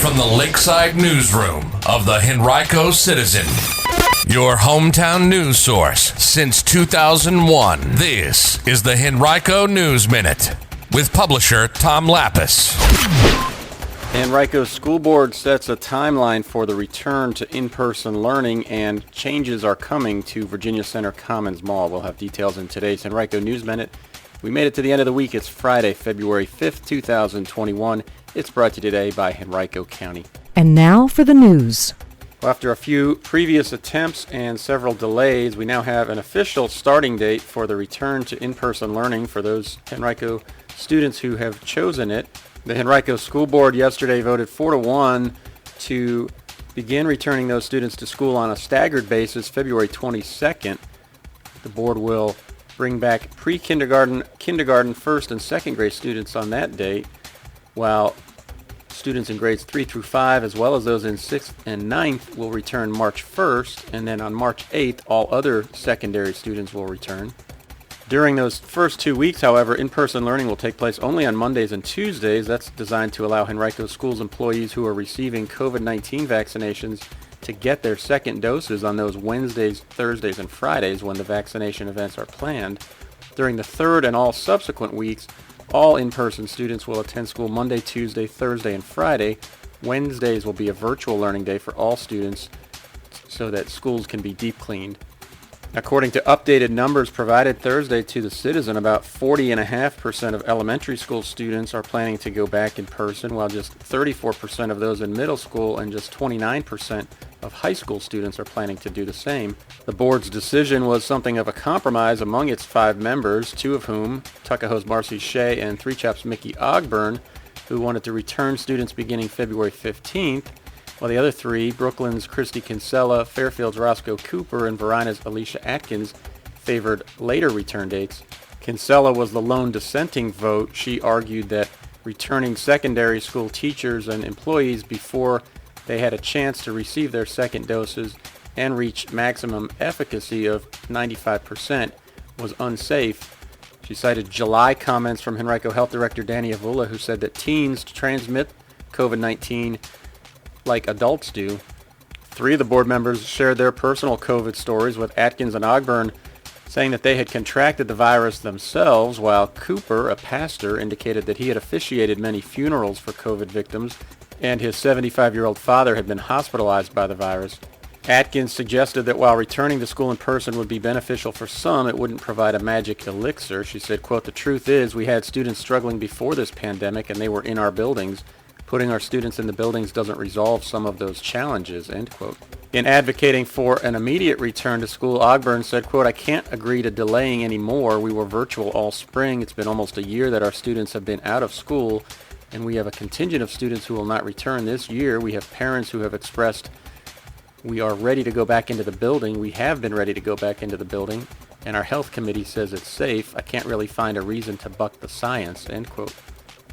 from the Lakeside Newsroom of the Henrico Citizen, your hometown news source since 2001. This is the Henrico News Minute with publisher Tom Lapis. Henrico School Board sets a timeline for the return to in-person learning, and changes are coming to Virginia Center Commons Mall. We'll have details in today's Henrico News Minute. We made it to the end of the week. It's Friday, February 5th, 2021. It's brought to you today by Henrico County. And now for the news. Well, after a few previous attempts and several delays, we now have an official starting date for the return to in-person learning for those Henrico students who have chosen it. The Henrico School Board yesterday voted 4-1 to begin returning those students to school on a staggered basis February 22nd. The board will bring back pre-kindergarten, kindergarten, first and second grade students on that date, while students in grades 3 through 5, as well as those in 6th and 9th, will return March 1st, and then on March 8th, all other secondary students will return. During those first 2 weeks, however, in-person learning will take place only on Mondays and Tuesdays. That's designed to allow Henrico Schools employees who are receiving COVID-19 vaccinations to get their second doses on those Wednesdays, Thursdays, and Fridays when the vaccination events are planned. During the third and all subsequent weeks, all in-person students will attend school Monday, Tuesday, Thursday, and Friday. Wednesdays will be a virtual learning day for all students so that schools can be deep cleaned. According to updated numbers provided Thursday to the Citizen, about 40.5% of elementary school students are planning to go back in person, while just 34% of those in middle school and just 29% of high school students are planning to do the same. The board's decision was something of a compromise among its 5 members, 2 of whom, Tuckahoe's Marcy Shea and Three Chaps' Mickey Ogburn, who wanted to return students beginning February 15th, while the other 3, Brooklyn's Christy Kinsella, Fairfield's Roscoe Cooper, and Varina's Alicia Atkins, favored later return dates. Kinsella was the lone dissenting vote. She argued that returning secondary school teachers and employees before they had a chance to receive their second doses and reach maximum efficacy of 95% was unsafe. She cited July comments from Henrico Health Director Danny Avula, who said that teens transmit COVID-19 like adults do. 3 of the board members shared their personal COVID stories, with Atkins and Ogburn saying that they had contracted the virus themselves, while Cooper, a pastor, indicated that he had officiated many funerals for COVID victims and his 75-year-old father had been hospitalized by the virus. Atkins suggested that while returning to school in person would be beneficial for some, it wouldn't provide a magic elixir. She said, quote, "The truth is we had students struggling before this pandemic and they were in our buildings. Putting our students in the buildings doesn't resolve some of those challenges," end quote. In advocating for an immediate return to school, Ogburn said, quote, "I can't agree to delaying any more. We were virtual all spring. It's been almost a year that our students have been out of school, and we have a contingent of students who will not return this year. We have parents who have expressed we are ready to go back into the building. We have been ready to go back into the building, and our health committee says it's safe. I can't really find a reason to buck the science," end quote.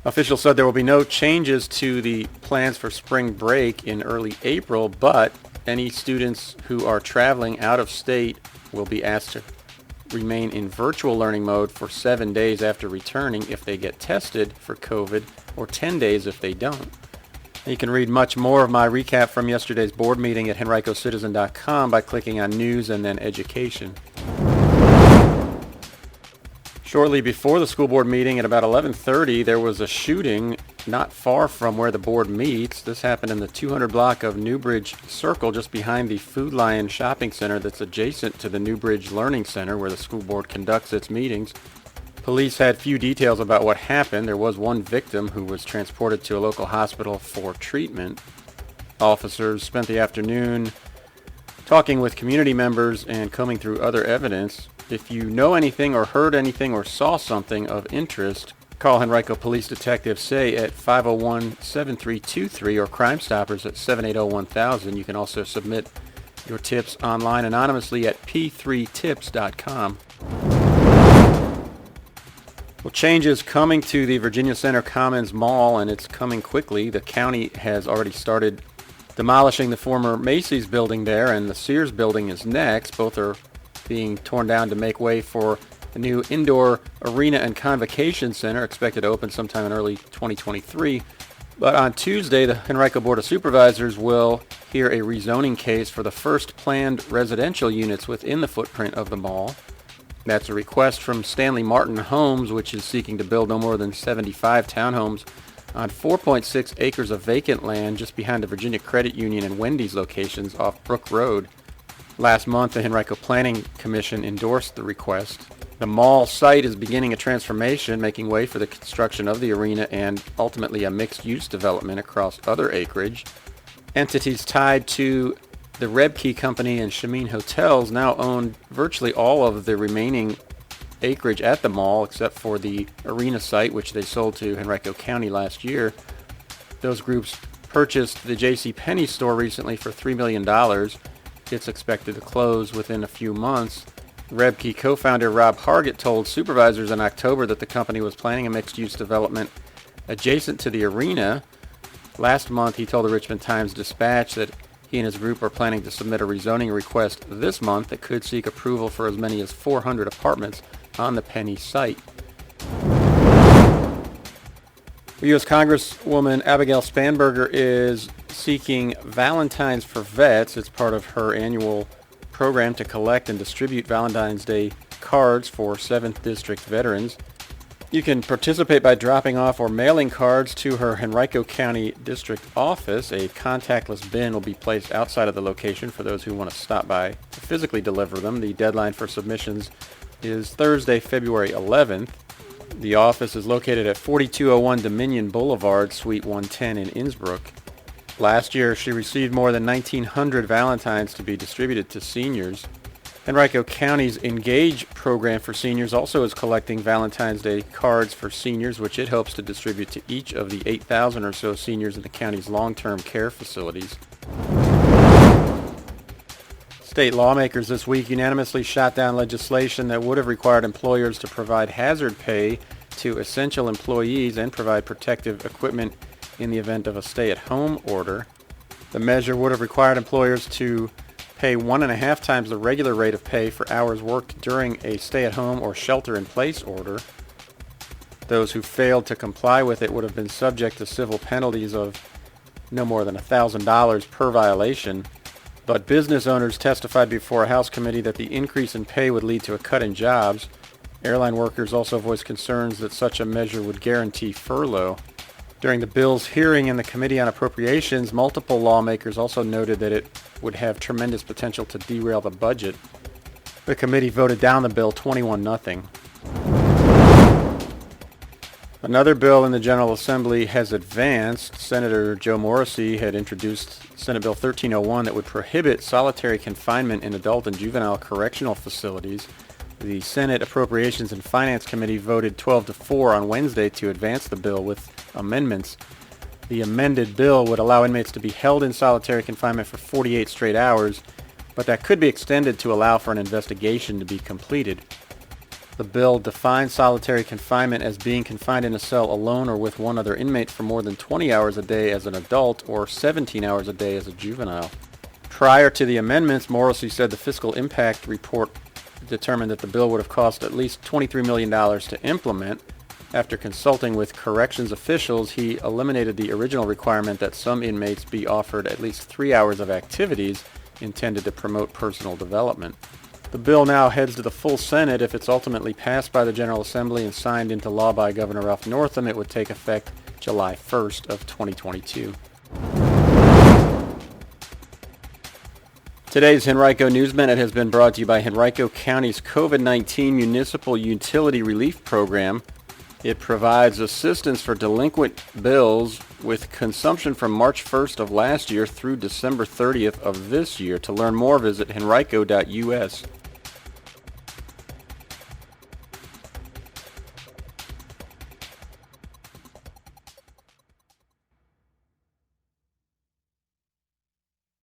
Officials said there will be no changes to the plans for spring break in early April, but any students who are traveling out of state will be asked to remain in virtual learning mode for 7 days after returning if they get tested for COVID, or 10 days if they don't. You can read much more of my recap from yesterday's board meeting at henricocitizen.com by clicking on News and then Education. Shortly before the school board meeting at about 11:30, there was a shooting not far from where the board meets. This happened in the 200 block of Newbridge Circle, just behind the Food Lion Shopping Center that's adjacent to the Newbridge Learning Center where the school board conducts its meetings. Police had few details about what happened. There was one victim who was transported to a local hospital for treatment. Officers spent the afternoon talking with community members and combing through other evidence. If you know anything or heard anything or saw something of interest, call Henrico Police Detective Say at 501-7323 or Crime Stoppers at 780-1000. You can also submit your tips online anonymously at p3tips.com. Well, change is coming to the Virginia Center Commons Mall, and it's coming quickly. The county has already started demolishing the former Macy's building there, and the Sears building is next. Both are being torn down to make way for a new indoor arena and convocation center expected to open sometime in early 2023. But on Tuesday, the Henrico Board of Supervisors will hear a rezoning case for the first planned residential units within the footprint of the mall. That's a request from Stanley Martin Homes, which is seeking to build no more than 75 townhomes on 4.6 acres of vacant land just behind the Virginia Credit Union and Wendy's locations off Brook Road. Last month, the Henrico Planning Commission endorsed the request. The mall site is beginning a transformation, making way for the construction of the arena and ultimately a mixed-use development across other acreage. Entities tied to the Rebke Company and Shamin Hotels now own virtually all of the remaining acreage at the mall, except for the arena site, which they sold to Henrico County last year. Those groups purchased the JCPenney store recently for $3 million. It's expected to close within a few months. Rebke co-founder Rob Hargett told supervisors in October that the company was planning a mixed-use development adjacent to the arena. Last month, he told the Richmond Times-Dispatch that he and his group are planning to submit a rezoning request this month that could seek approval for as many as 400 apartments on the Penny site. U.S. Congresswoman Abigail Spanberger is seeking Valentines for Vets. It's part of her annual program to collect and distribute Valentine's Day cards for 7th District veterans. You can participate by dropping off or mailing cards to her Henrico County District Office. A contactless bin will be placed outside of the location for those who want to stop by to physically deliver them. The deadline for submissions is Thursday, February 11th. The office is located at 4201 Dominion Boulevard, Suite 110 in Innsbruck. Last year, she received more than 1,900 Valentines to be distributed to seniors. Henrico County's Engage program for seniors also is collecting Valentine's Day cards for seniors, which it hopes to distribute to each of the 8,000 or so seniors in the county's long-term care facilities. State lawmakers this week unanimously shot down legislation that would have required employers to provide hazard pay to essential employees and provide protective equipment in the event of a stay-at-home order. The measure would have required employers to pay 1.5 times the regular rate of pay for hours worked during a stay-at-home or shelter-in-place order. Those who failed to comply with it would have been subject to civil penalties of no more than $1,000 per violation. But business owners testified before a House committee that the increase in pay would lead to a cut in jobs. Airline workers also voiced concerns that such a measure would guarantee furlough. During the bill's hearing in the Committee on Appropriations, multiple lawmakers also noted that it would have tremendous potential to derail the budget. The committee voted down the bill 21-0. Another bill in the General Assembly has advanced. Senator Joe Morrissey had introduced Senate Bill 1301 that would prohibit solitary confinement in adult and juvenile correctional facilities. The Senate Appropriations and Finance Committee voted 12-4 on Wednesday to advance the bill with amendments. The amended bill would allow inmates to be held in solitary confinement for 48 straight hours, but that could be extended to allow for an investigation to be completed. The bill defines solitary confinement as being confined in a cell alone or with one other inmate for more than 20 hours a day as an adult or 17 hours a day as a juvenile. Prior to the amendments, Morrissey said the fiscal impact report determined that the bill would have cost at least $23 million to implement. After consulting with corrections officials, he eliminated the original requirement that some inmates be offered at least 3 hours of activities intended to promote personal development. The bill now heads to the full Senate. If it's ultimately passed by the General Assembly and signed into law by Governor Ralph Northam, it would take effect July 1st of 2022. Today's Henrico News Minute has been brought to you by Henrico County's COVID-19 Municipal Utility Relief Program. It provides assistance for delinquent bills with consumption from March 1st of last year through December 30th of this year. To learn more, visit henrico.us.